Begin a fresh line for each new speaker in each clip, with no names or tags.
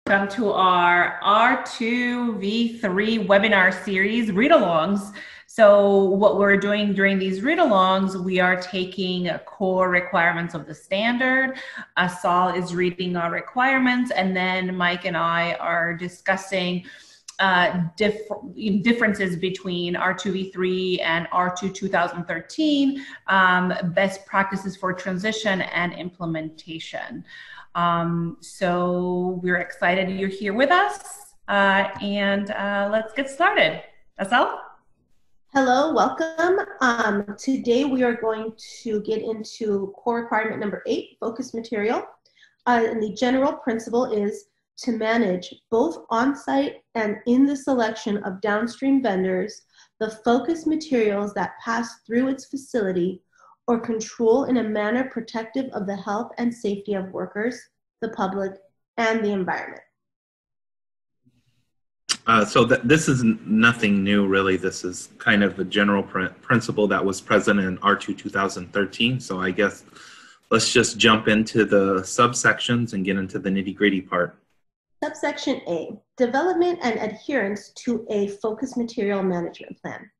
Welcome to our R2v3 webinar series, read-alongs. So what we're doing during these read-alongs, we are taking core requirements of the standard. Asal is reading our requirements, and then Mike and I are discussing differences between R2v3 and R2 2013, best practices for transition and implementation. So we're excited you're here with us, and let's get started. Asal?
Hello, welcome. Today we are going to get into core requirement number 8, focus material. And the general principle is to manage both on-site and in the selection of downstream vendors, the focus materials that pass through its facility or control in a manner protective of the health and safety of workers, the public, and the environment.
This is nothing new, really. This is kind of a general principle that was present in R2 2013. So I guess let's just jump into the subsections and get into the nitty-gritty part.
Subsection A, development and adherence to a focus material management plan.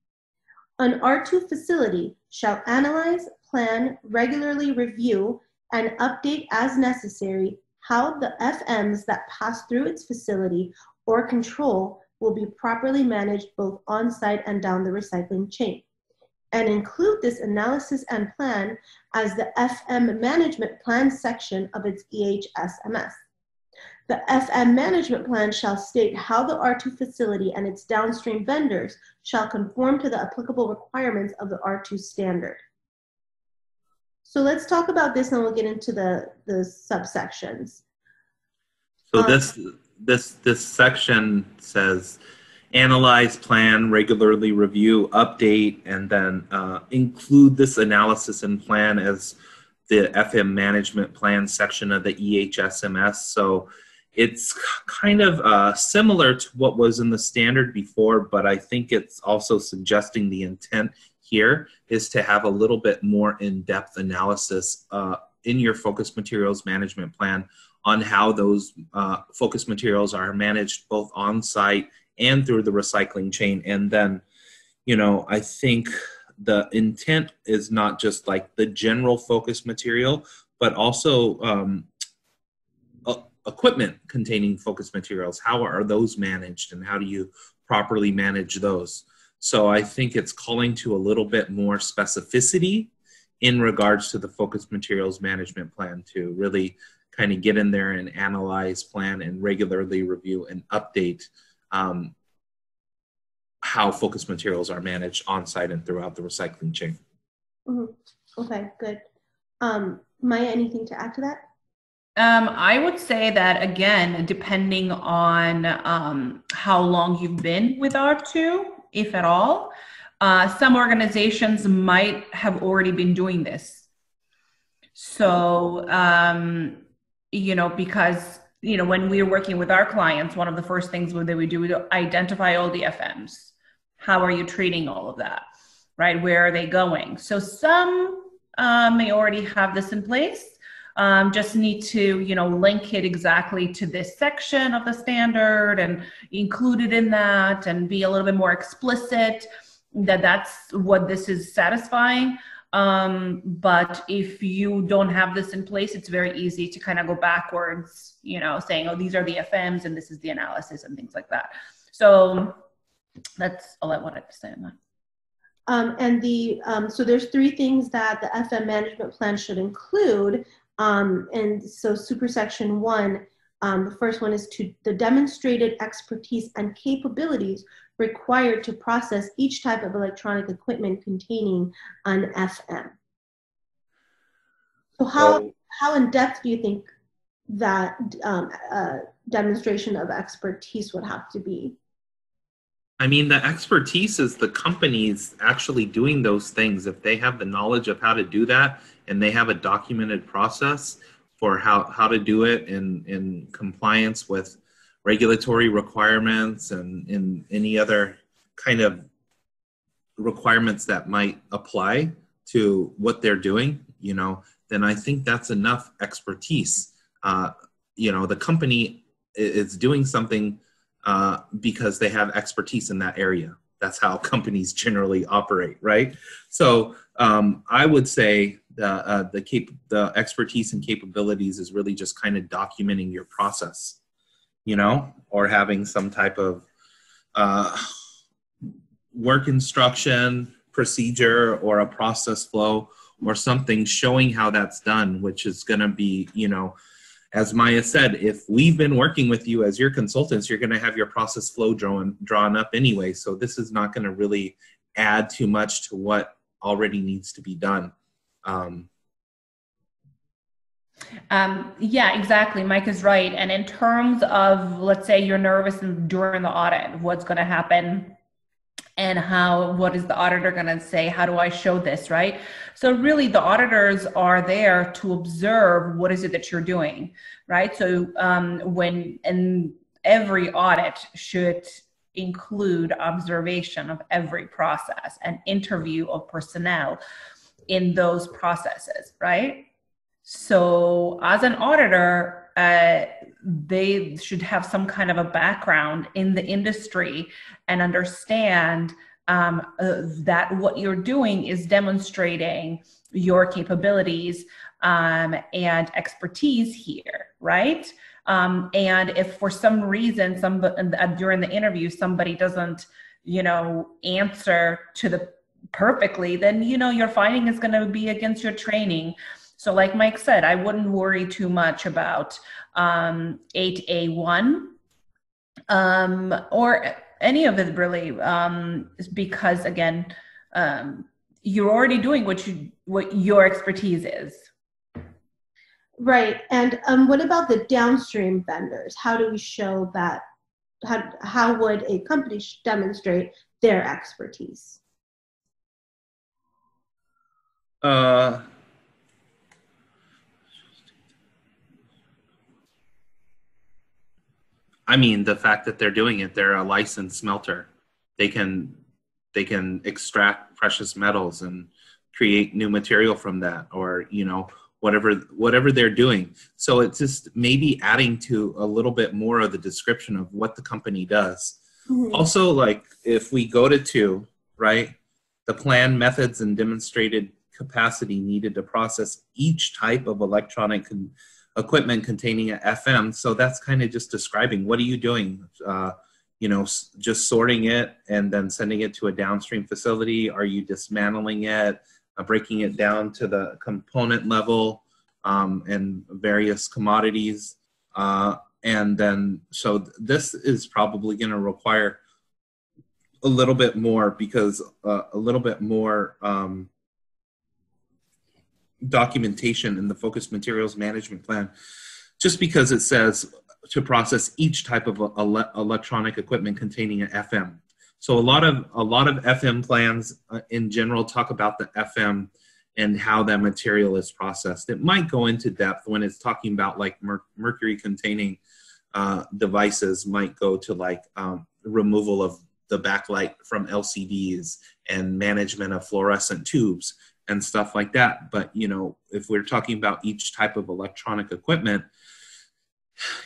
An R2 facility shall analyze, plan, regularly review, and update as necessary how the FMs that pass through its facility or control will be properly managed both on-site and down the recycling chain, and include this analysis and plan as the FM management plan section of its EHSMS. The FM management plan shall state how the R2 facility and its downstream vendors shall conform to the applicable requirements of the R2 standard. So let's talk about this and we'll get into the subsections.
So this section says analyze, plan, regularly review, update, and then include this analysis and plan as the FM management plan section of the EHSMS. So it's kind of similar to what was in the standard before, but I think it's also suggesting the intent here is to have a little bit more in-depth analysis in your focus materials management plan on how those focus materials are managed both on-site and through the recycling chain. And then, you know, I think the intent is not just like the general focus material, but also equipment containing focus materials. How are those managed and how do you properly manage those? So I think it's calling to a little bit more specificity in regards to the focus materials management plan to really kind of get in there and analyze, plan, and regularly review and update how focus materials are managed on-site and throughout the recycling chain.
Mm-hmm. Okay, good. Maya, anything to add to that?
I would say that, again, depending on how long you've been with R2, if at all, some organizations might have already been doing this. So, you know, because, you know, when we're working with our clients, one of the first things that we do is identify all the FMs. How are you treating all of that, right? Where are they going? So some may already have this in place. Just need to, you know, link it exactly to this section of the standard and include it in that and be a little bit more explicit that that's what this is satisfying. But if you don't have this in place, it's very easy to kind of go backwards, you know, saying, oh, these are the FMs and this is the analysis and things like that. So that's all I wanted to say on that.
So there's 3 things that the FM management plan should include. And so supersection 1, the first one is to the demonstrated expertise and capabilities required to process each type of electronic equipment containing an FM. So how in depth do you think that demonstration of expertise would have to be?
I mean, the expertise is the companies actually doing those things. If they have the knowledge of how to do that and they have a documented process for how to do it in compliance with regulatory requirements and in any other kind of requirements that might apply to what they're doing, you know, then I think that's enough expertise. You know, the company it's doing something because they have expertise in that area. That's how companies generally operate, right? So I would say the expertise and capabilities is really just kind of documenting your process, you know, or having some type of work instruction, procedure, or a process flow or something showing how that's done, which is going to be, you know, as Maya said, if we've been working with you as your consultants, you're going to have your process flow drawn up anyway. So this is not going to really add too much to what already needs to be done.
Yeah, exactly. Mike is right. And in terms of, let's say you're nervous during the audit, what's going to happen and what is the auditor going to say? How do I show this, right? So really the auditors are there to observe what is it that you're doing, right? So and every audit should include observation of every process and interview of personnel in those processes, right? So as an auditor, they should have some kind of a background in the industry and understand that what you're doing is demonstrating your capabilities and expertise here, right? And if for some reason during the interview somebody doesn't, you know, answer to the perfectly, then, you know, your finding is going to be against your training. So like Mike said, I wouldn't worry too much about 8A1 or any of it really, because again, you're already doing what your expertise is.
Right. And what about the downstream vendors? How do we show that? How would a company demonstrate their expertise?
I mean, the fact that they're doing it, they're a licensed smelter. They can extract precious metals and create new material from that, or, you know, whatever they're doing. So it's just maybe adding to a little bit more of the description of what the company does. Mm-hmm. Also, like if we go to 2, right, the plan, methods, and demonstrated capacity needed to process each type of electronic equipment containing an FM. So that's kind of just describing what are you doing, you know, just sorting it and then sending it to a downstream facility. Are you dismantling it, breaking it down to the component level and various commodities? And then, so this is probably going to require a little bit more because a little bit more documentation in the Focus Materials Management Plan, just because it says to process each type of electronic equipment containing an FM. So a lot of FM plans in general talk about the FM and how that material is processed. It might go into depth when it's talking about like mercury containing devices, might go to like removal of the backlight from LCDs and management of fluorescent tubes and stuff like that. But, you know, if we're talking about each type of electronic equipment,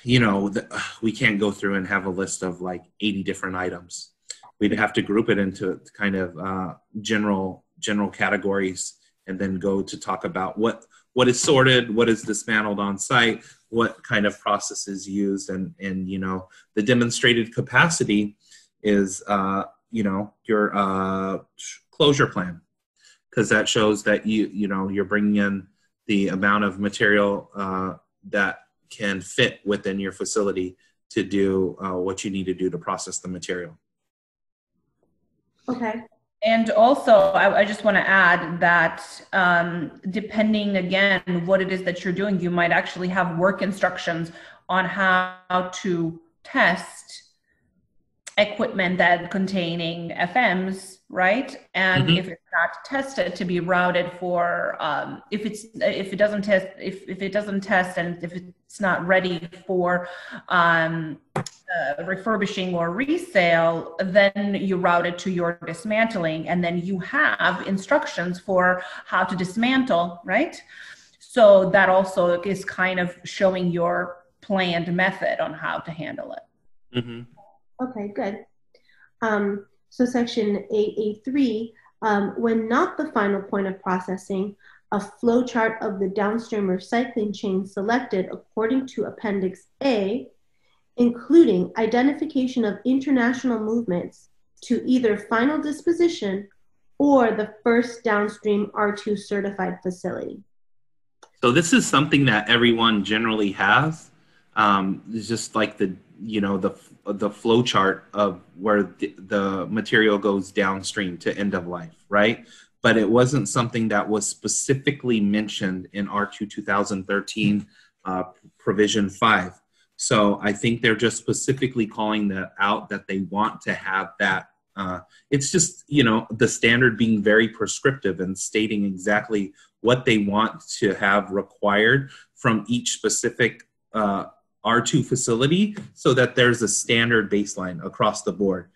you know, we can't go through and have a list of like 80 different items. We'd have to group it into kind of general categories and then go to talk about what is sorted, what is dismantled on site, what kind of process is used, and you know, the demonstrated capacity is, you know, your closure plan. Because that shows that you know you're bringing in the amount of material that can fit within your facility to do what you need to do to process the material.
Okay.
And also, I just want to add that depending again what it is that you're doing, you might actually have work instructions on how to test equipment that containing FMs, right? And mm-hmm. if it's not tested, to be routed for if it doesn't test and if it's not ready for refurbishing or resale, then you route it to your dismantling, and then you have instructions for how to dismantle, right? So that also is kind of showing your planned method on how to handle it.
Okay, good. So section 8A3, when not the final point of processing, a flowchart of the downstream recycling chain selected according to Appendix A, including identification of international movements to either final disposition or the first downstream R2 certified facility.
So this is something that everyone generally has. It's just like the flow chart of where the material goes downstream to end of life, right? But it wasn't something that was specifically mentioned in R2 2013 provision 5. So I think they're just specifically calling that out, that they want to have that. It's just, the standard being very prescriptive and stating exactly what they want to have required from each specific R2 facility, so that there's a standard baseline across the board,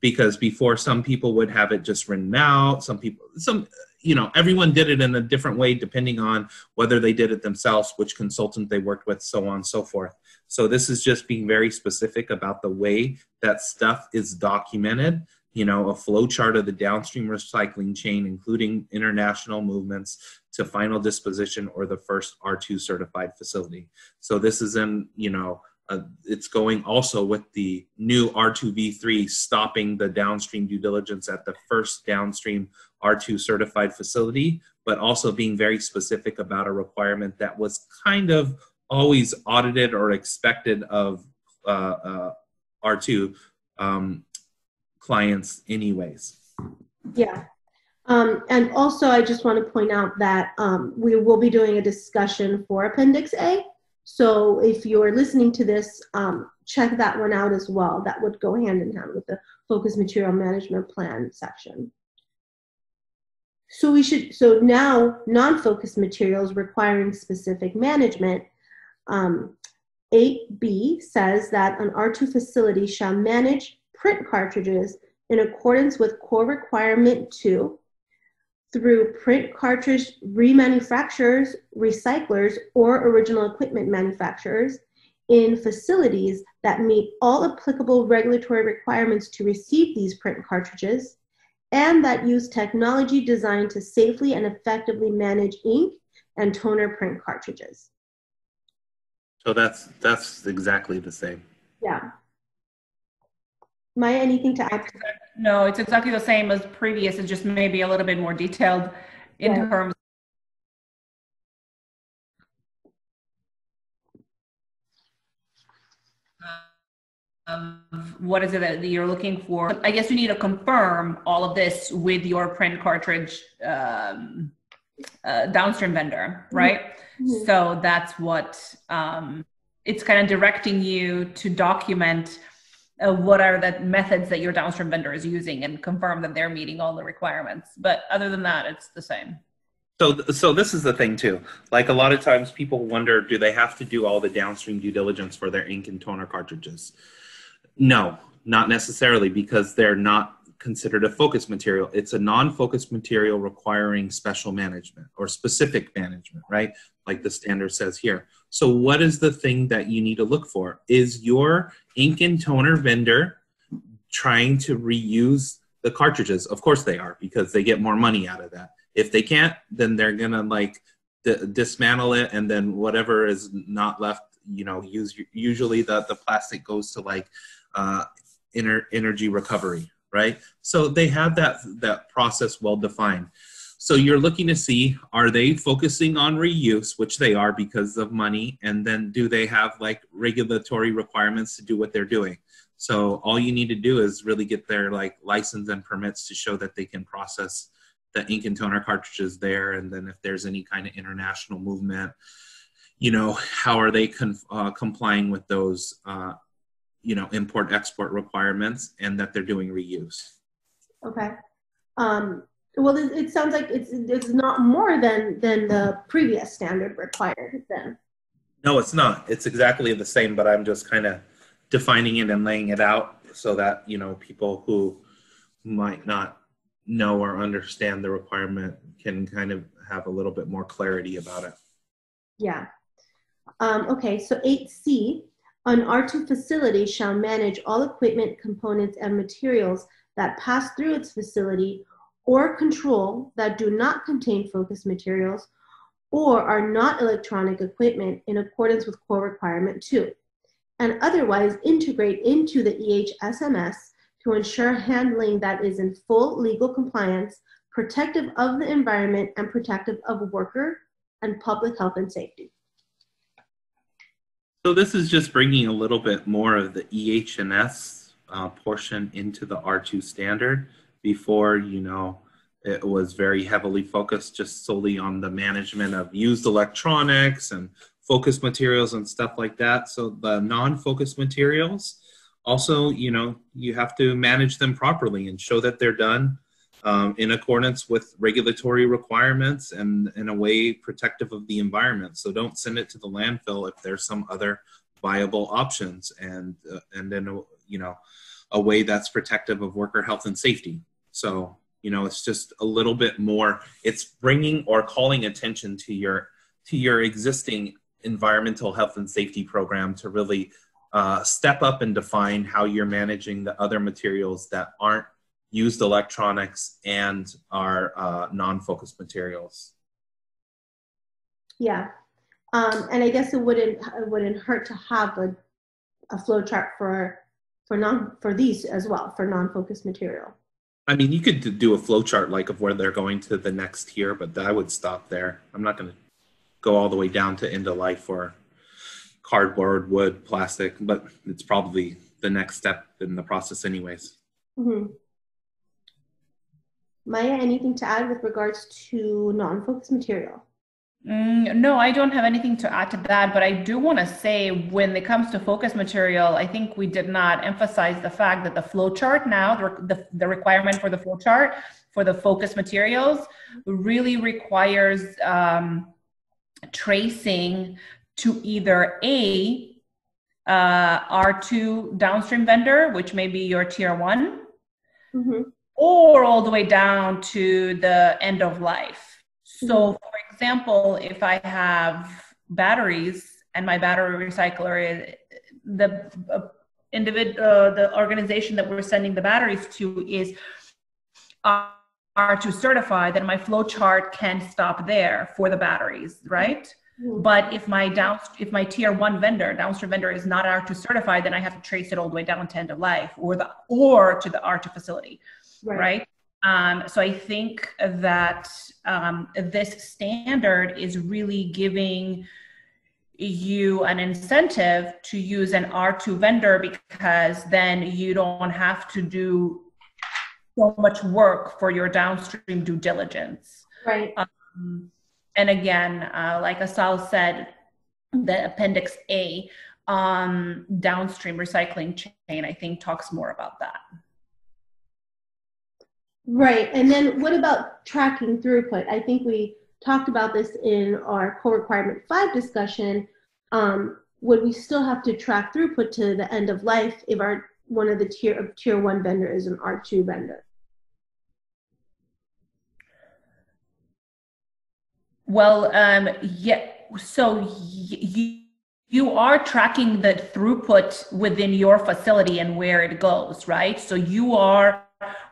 because before some people would have it just written out, everyone did it in a different way depending on whether they did it themselves, which consultant they worked with, so on and so forth. So this is just being very specific about the way that stuff is documented, a flow chart of the downstream recycling chain, including international movements to final disposition or the first R2 certified facility. So this is in, it's going also with the new R2v3 stopping the downstream due diligence at the first downstream R2 certified facility, but also being very specific about a requirement that was kind of always audited or expected of R2 clients anyways.
Yeah. And also, I just want to point out that we will be doing a discussion for Appendix A. So if you're listening to this, check that one out as well. That would go hand in hand with the Focus Material Management Plan section. So now non-focused materials requiring specific management. 8B says that an R2 facility shall manage print cartridges in accordance with Core Requirement 2 through print cartridge remanufacturers, recyclers, or original equipment manufacturers in facilities that meet all applicable regulatory requirements to receive these print cartridges, and that use technology designed to safely and effectively manage ink and toner print cartridges.
So that's exactly the same.
Yeah. Maya, anything to add?
No, it's exactly the same as previous. It's just maybe a little bit more detailed in terms of what is it that you're looking for. I guess you need to confirm all of this with your print cartridge downstream vendor, right? Mm-hmm. So that's what it's kind of directing you to document what are the methods that your downstream vendor is using and confirm that they're meeting all the requirements. But other than that, it's the same.
So this is the thing too. Like a lot of times people wonder, do they have to do all the downstream due diligence for their ink and toner cartridges? No, not necessarily, because they're not considered a focus material. It's a non-focused material requiring special management or specific management, right? Like the standard says here. So what is the thing that you need to look for? Is your ink and toner vendor trying to reuse the cartridges? Of course they are, because they get more money out of that. If they can't, then they're gonna dismantle it, and then whatever is not left, usually the plastic goes to energy recovery, right? So they have that process well defined. So you're looking to see, are they focusing on reuse, which they are because of money, and then do they have regulatory requirements to do what they're doing? So all you need to do is really get their license and permits to show that they can process the ink and toner cartridges there. And then if there's any kind of international movement, how are they complying with those import-export requirements, and that they're doing reuse.
Okay. Well, it sounds like it's not more than the previous standard required then.
No, it's not. It's exactly the same, but I'm just kind of defining it and laying it out so that, people who might not know or understand the requirement can kind of have a little bit more clarity about it.
Yeah. Okay, so 8C, an R2 facility shall manage all equipment, components, and materials that pass through its facility or control that do not contain focus materials or are not electronic equipment in accordance with Core Requirement 2, and otherwise integrate into the EHSMS to ensure handling that is in full legal compliance, protective of the environment, and protective of worker and public health and safety.
So this is just bringing a little bit more of the EH&S portion into the R2 standard. Before, you know, it was very heavily focused just solely on the management of used electronics and focused materials and stuff like that. So the non-focused materials, also, you know, you have to manage them properly and show that they're done in accordance with regulatory requirements and in a way protective of the environment. So don't send it to the landfill if there's some other viable options, and then, you know, a way that's protective of worker health and safety. So, you know, it's just a little bit more, it's bringing or calling attention to your existing environmental health and safety program to really step up and define how you're managing the other materials that aren't used electronics and are non-focused materials.
Yeah, and I guess it wouldn't hurt to have a flow chart for these as well, for non-focused material.
I mean, you could do a flow chart like of where they're going to the next tier, but I would stop there. I'm not going to go all the way down to end of life for cardboard, wood, plastic, but it's probably the next step in the process anyways.
Mm-hmm. Maya, anything to add with regards to non-focused material?
No, I don't have anything to add to that, but I do want to say when it comes to focus material, I think we did not emphasize the fact that the flow chart now, the requirement for the flow chart for the focus materials really requires tracing to either R2 downstream vendor, which may be your tier 1,
mm-hmm.
or all the way down to the end of life. So, for example, if I have batteries and my battery recycler, the organization that we're sending the batteries to is R2 certified, then my flow chart can stop there for the batteries, right? Mm-hmm. But if my tier 1 vendor, downstream vendor, is not R2 certified, then I have to trace it all the way down to end of life or to the R2 facility, right? So I think that this standard is really giving you an incentive to use an R2 vendor, because then you don't have to do so much work for your downstream due diligence.
Right.
And again, like Asal said, the Appendix A, downstream recycling chain, I think talks more about that.
Right, and then what about tracking throughput? I think we talked about this in our Core Requirement 5 discussion. Would we still have to track throughput to the end of life if one of the tier 1 vendor is an R2 vendor?
Well, yeah, so you are tracking the throughput within your facility and where it goes, right? So you are,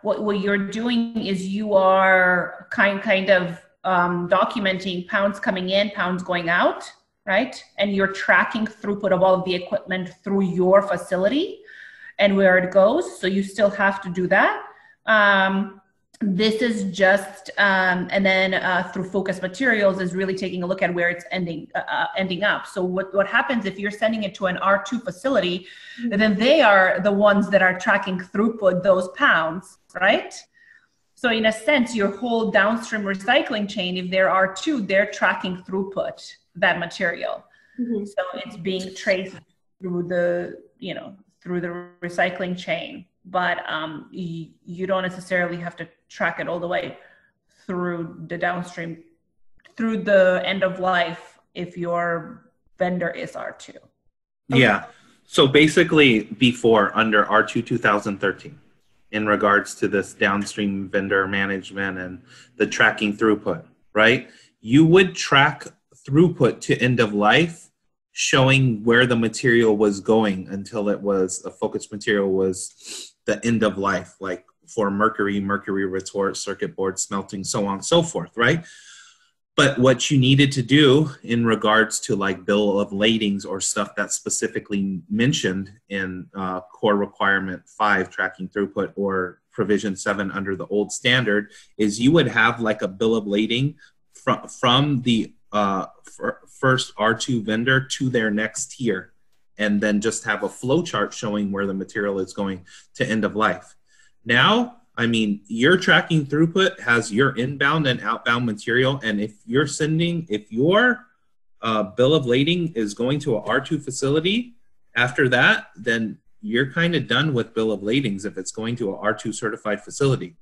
what you're doing is you are kind of documenting pounds coming in, pounds going out, right? And you're tracking throughput of all of the equipment through your facility and where it goes. So you still have to do that. This is just, and then through Focus Materials is really taking a look at where it's ending up. So what happens if you're sending it to an R2 facility, then they are the ones that are tracking throughput, those pounds, right? So in a sense, your whole downstream recycling chain, if there are R2, they're tracking throughput, that material. Mm-hmm. So it's being traced through the recycling chain. But you don't necessarily have to track it all the way through the downstream, through the end of life if your vendor is R2. Okay.
Yeah. So basically before, under R2 2013, in regards to this downstream vendor management and the tracking throughput, right? You would track throughput to end of life showing where the material was going until it was a focused material was the end of life, like for mercury retort, circuit board, smelting, so on and so forth, right? But what you needed to do in regards to like bill of ladings or stuff that's specifically mentioned in Core Requirement 5, tracking throughput, or Provision 7 under the old standard, is you would have like a bill of lading from the first R2 vendor to their next tier, and then just have a flow chart showing where the material is going to end of life. Now, I mean, your tracking throughput has your inbound and outbound material, and if your bill of lading is going to a R2 facility, after that, then you're kind of done with bill of ladings if it's going to a R2 certified facility.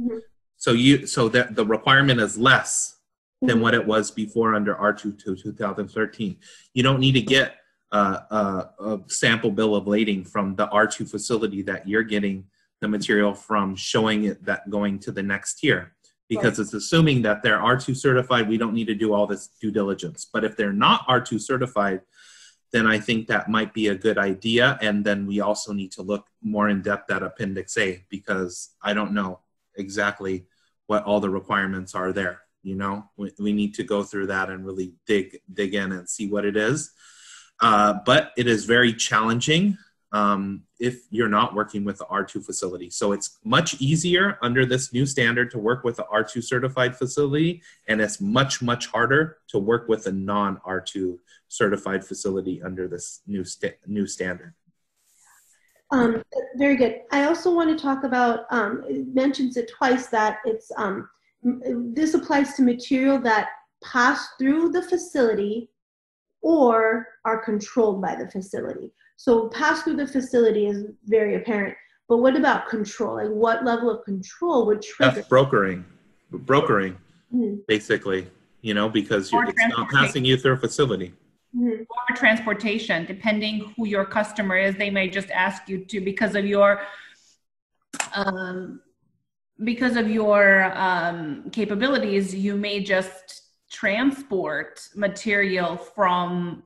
Mm-hmm. So that the requirement is less than what it was before under R2 to 2013. You don't need to get a sample bill of lading from the R2 facility that you're getting the material from, showing it that going to the next tier, because it's assuming that they're R2 certified. We don't need to do all this due diligence. But if they're not R2 certified, then I think that might be a good idea. And then we also need to look more in depth at Appendix A, because I don't know exactly what all the requirements are there. You know, we need to go through that and really dig in and see what it is. But it is very challenging if you're not working with the R2 facility. So it's much easier under this new standard to work with the R2 certified facility, and it's much, much harder to work with a non-R2 certified facility under this new standard.
Very good. I also want to talk about, it mentions it twice, that it's, this applies to material that pass through the facility or are controlled by the facility. So pass through the facility is very apparent, but what about control? Like, what level of control would trigger?
That's brokering, basically, you know, because it's not passing you through a facility.
Or transportation, depending who your customer is, they may just ask you to, because of your capabilities, you may just transport material from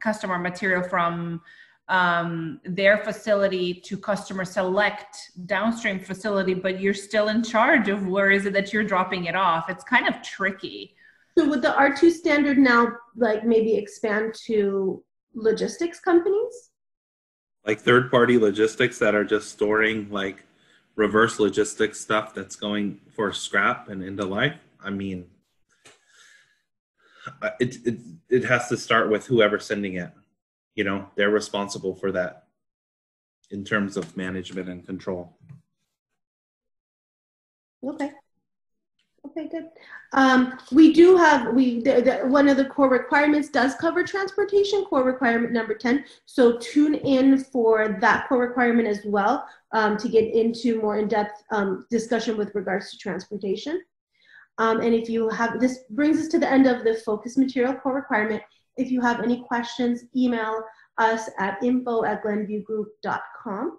their facility to customer select downstream facility, but you're still in charge of where is it that you're dropping it off. It's kind of tricky.
So would the R2 standard now like maybe expand to logistics companies?
Like third-party logistics that are just storing like reverse logistics stuff that's going for scrap and end of life? I mean, it has to start with whoever's sending it. You know, they're responsible for that in terms of management and control.
Okay. Okay, good. We do have, one of the core requirements does cover transportation, core requirement number 10. So tune in for that core requirement as well to get into more in-depth discussion with regards to transportation. And if you have, this brings us to the end of the Focus Material Core Requirement. If you have any questions, email us at info@glenviewgroup.com,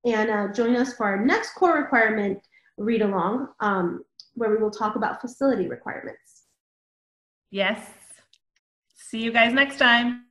and join us for our next core requirement read along, where we will talk about facility requirements.
Yes. See you guys next time.